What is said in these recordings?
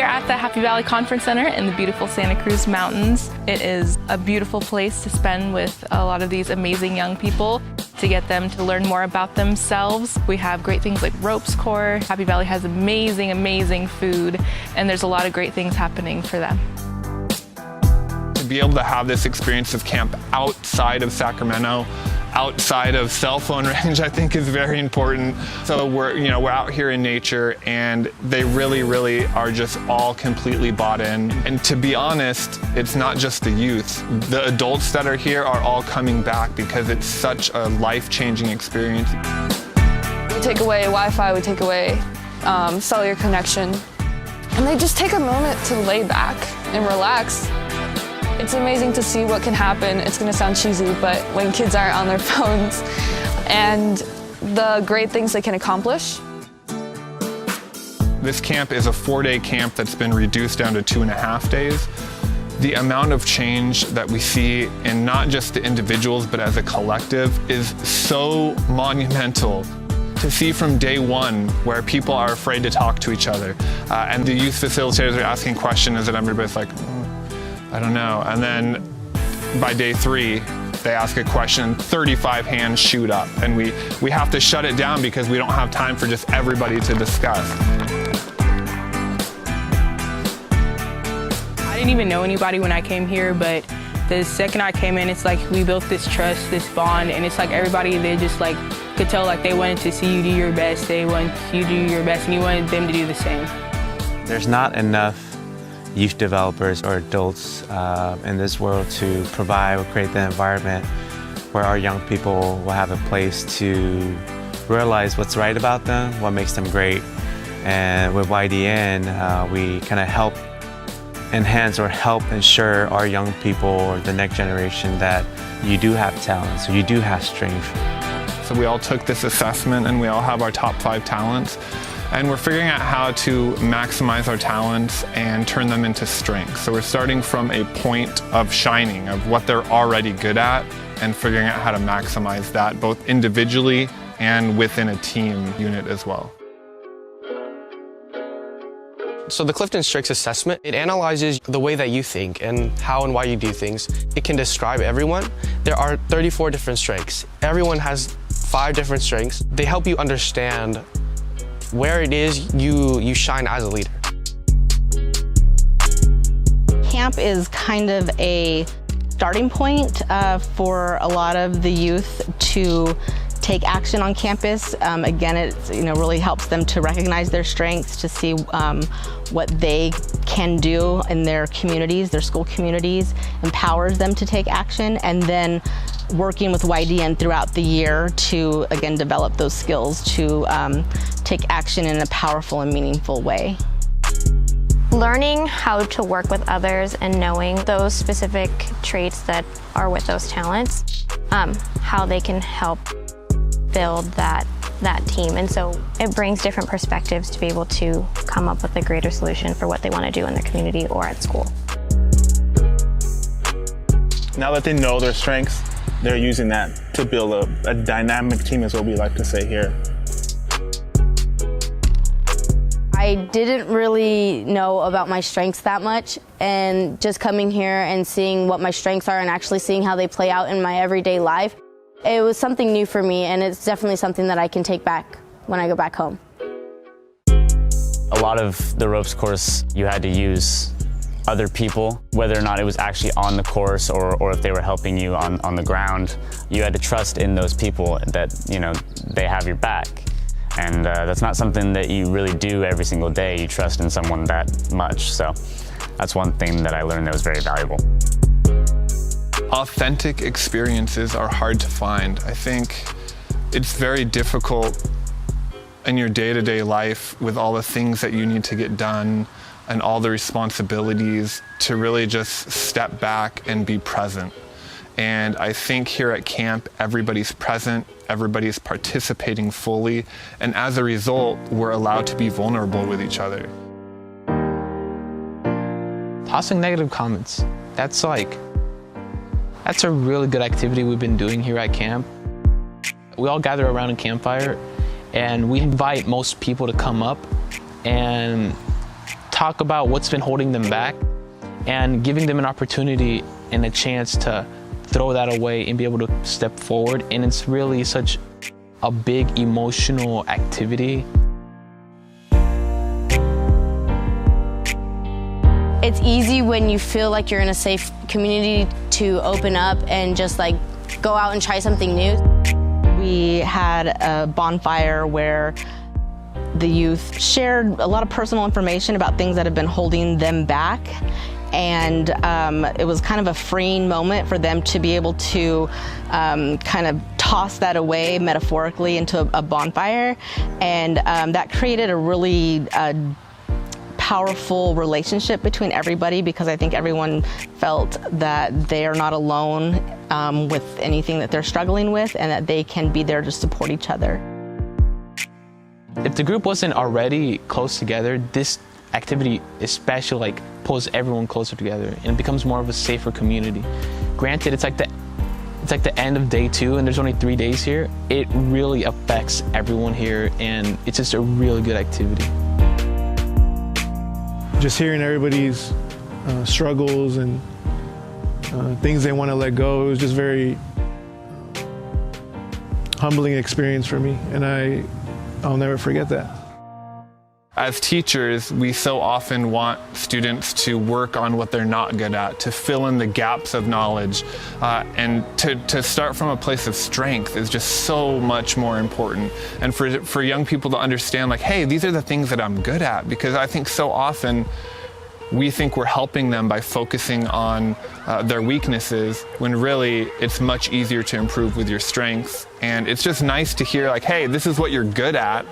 at the Happy Valley Conference Center in the beautiful Santa Cruz Mountains. It is a beautiful place to spend with a lot of these amazing young people to get them to learn more about themselves. We have great things like ropes corps. Happy Valley has amazing, amazing food, and there's a lot of great things happening for them. To be able to have this experience of camp outside of Sacramento, outside of cell phone range, I think is very important. So we're out here in nature, and they really are just all completely bought in. And to be honest, it's not just the youth. The adults that are here are all coming back because it's such a life-changing experience. We take away Wi-Fi, we take away cellular connection, and they just take a moment to lay back and relax. It's amazing to see what can happen. It's going to sound cheesy, but when kids aren't on their phones and the great things they can accomplish. This camp is a 4-day camp that's been reduced down to 2.5 days. The amount of change that we see in not just the individuals, but as a collective is so monumental. To see from day one where people are afraid to talk to each other and the youth facilitators are asking questions and everybody's like, I don't know. And then by day 3, they ask a question, 35 hands shoot up, and we have to shut it down because we don't have time for just everybody to discuss. I didn't even know anybody when I came here, but the second I came in, it's like we built this trust, this bond, and it's like everybody, they just like could tell like they wanted to see you do your best, they wanted you to do your best, and you wanted them to do the same. There's not enough youth developers or adults in this world to provide or create the environment where our young people will have a place to realize what's right about them, what makes them great. And with YDN, we kind of help enhance or help ensure our young people or the next generation that you do have talent, so you do have strength. So we all took this assessment and we all have our top 5 talents. And we're figuring out how to maximize our talents and turn them into strengths. So we're starting from a point of shining, of what they're already good at, and figuring out how to maximize that, both individually and within a team unit as well. So the Clifton Strengths Assessment, it analyzes the way that you think and how and why you do things. It can describe everyone. There are 34 different strengths. Everyone has 5 different strengths. They help you understand where it is you shine as a leader. Camp is kind of a starting point for a lot of the youth to take action on campus. Again, it really helps them to recognize their strengths, to see what they can do in their communities, their school communities, empowers them to take action, and then working with YDN throughout the year to, again, develop those skills to take action in a powerful and meaningful way. Learning how to work with others and knowing those specific traits that are with those talents, how they can help build that team. And so it brings different perspectives to be able to come up with a greater solution for what they want to do in their community or at school. Now that they know their strengths, they're using that to build a dynamic team, is what we like to say here. I didn't really know about my strengths that much, and just coming here and seeing what my strengths are and actually seeing how they play out in my everyday life, it was something new for me, and it's definitely something that I can take back when I go back home. A lot of the ropes course, you had to use other people, whether or not it was actually on the course or if they were helping you on the ground. You had to trust in those people that, they have your back. And that's not something that you really do every single day. You trust in someone that much. So that's one thing that I learned that was very valuable. Authentic experiences are hard to find. I think it's very difficult in your day-to-day life with all the things that you need to get done and all the responsibilities to really just step back and be present. And I think here at camp, everybody's present, everybody's participating fully, and as a result, we're allowed to be vulnerable with each other. Tossing negative comments, that's a really good activity we've been doing here at camp. We all gather around a campfire and we invite most people to come up and talk about what's been holding them back and giving them an opportunity and a chance to throw that away and be able to step forward. And it's really such a big emotional activity. It's easy when you feel like you're in a safe community to open up and just like go out and try something new. We had a bonfire where the youth shared a lot of personal information about things that have been holding them back. And it was kind of a freeing moment for them to be able to kind of toss that away metaphorically into a bonfire. And that created a really powerful relationship between everybody, because I think everyone felt that they are not alone with anything that they're struggling with, and that they can be there to support each other. If the group wasn't already close together, this activity especially pulls everyone closer together, and it becomes more of a safer community. Granted, it's like the end of day 2 and there's only 3 days here. It really affects everyone here, and it's just a really good activity. Just hearing everybody's struggles and things they want to let go, it was just very humbling experience for me, and I'll never forget that. As teachers, we so often want students to work on what they're not good at, to fill in the gaps of knowledge, and to start from a place of strength is just so much more important. And for young people to understand, hey, these are the things that I'm good at, because I think so often we think we're helping them by focusing on their weaknesses, when really it's much easier to improve with your strengths. And it's just nice to hear hey, this is what you're good at,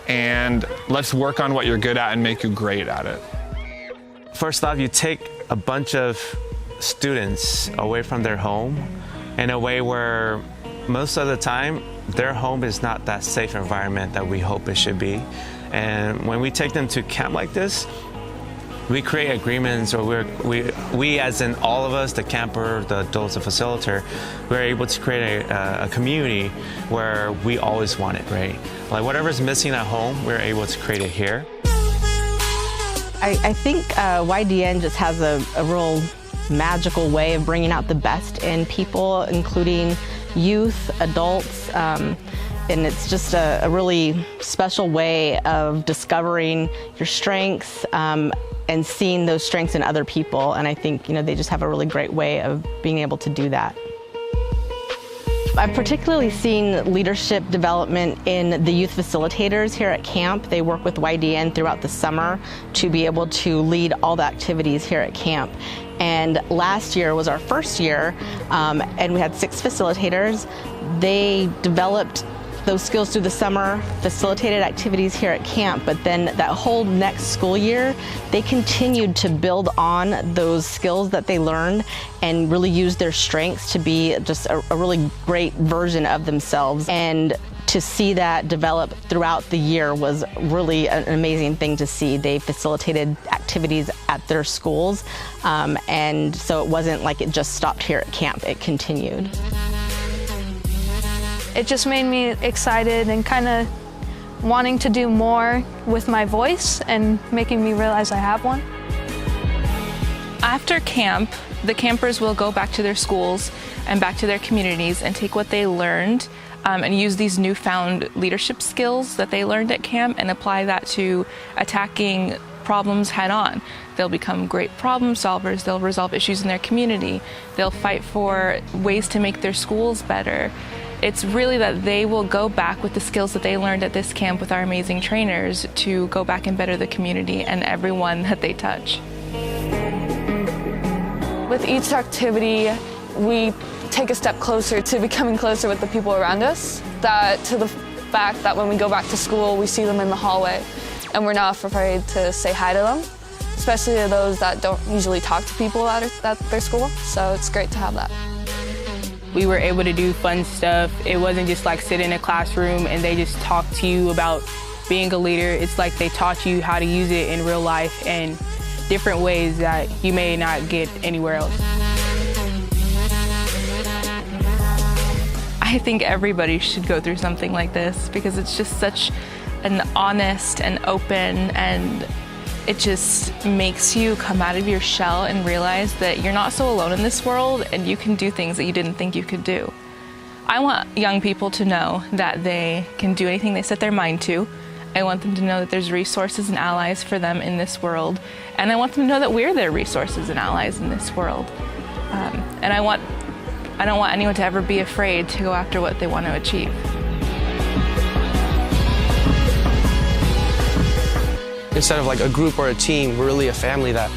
and let's work on what you're good at and make you great at it. First off, you take a bunch of students away from their home in a way where most of the time their home is not that safe environment that we hope it should be. And when we take them to camp like this, we create agreements, or we as in all of us, the camper, the adults, the facilitator, we're able to create a community where we always want it, right? Whatever's missing at home, we're able to create it here. I think YDN just has a real magical way of bringing out the best in people, including youth, adults, and it's just a really special way of discovering your strengths and seeing those strengths in other people. And I think they just have a really great way of being able to do that. I've particularly seen leadership development in the youth facilitators here at camp. They work with YDN throughout the summer to be able to lead all the activities here at camp. And last year was our first year, and we had 6 facilitators. They developed those skills through the summer, facilitated activities here at camp, but then that whole next school year, they continued to build on those skills that they learned and really use their strengths to be just a really great version of themselves. And to see that develop throughout the year was really an amazing thing to see. They facilitated activities at their schools, and so it wasn't like it just stopped here at camp, it continued. It just made me excited and kind of wanting to do more with my voice and making me realize I have one. After camp, the campers will go back to their schools and back to their communities and take what they learned and use these newfound leadership skills that they learned at camp and apply that to attacking problems head on. They'll become great problem solvers, they'll resolve issues in their community, they'll fight for ways to make their schools better. It's really that they will go back with the skills that they learned at this camp with our amazing trainers to go back and better the community and everyone that they touch. With each activity, we take a step closer to becoming closer with the people around us. To the fact that when we go back to school, we see them in the hallway and we're not afraid to say hi to them, especially to those that don't usually talk to people at their school. So it's great to have that. We were able to do fun stuff. It wasn't just sit in a classroom and they just talk to you about being a leader. It's like they taught you how to use it in real life and different ways that you may not get anywhere else. I think everybody should go through something like this because it's just such an honest and open and It just makes you come out of your shell and realize that you're not so alone in this world and you can do things that you didn't think you could do. I want young people to know that they can do anything they set their mind to. I want them to know that there's resources and allies for them in this world. And I want them to know that we're their resources and allies in this world. And I don't want anyone to ever be afraid to go after what they want to achieve. Instead of like a group or a team, we're really a family that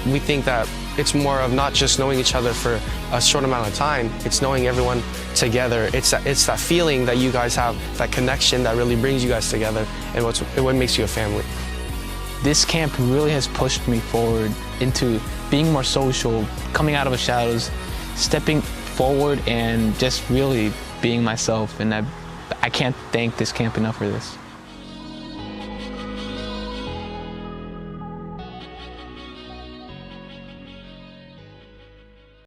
we think that it's more of not just knowing each other for a short amount of time, it's knowing everyone together. It's that feeling that you guys have, that connection that really brings you guys together and what makes you a family. This camp really has pushed me forward into being more social, coming out of the shadows, stepping forward and just really being myself, and I can't thank this camp enough for this.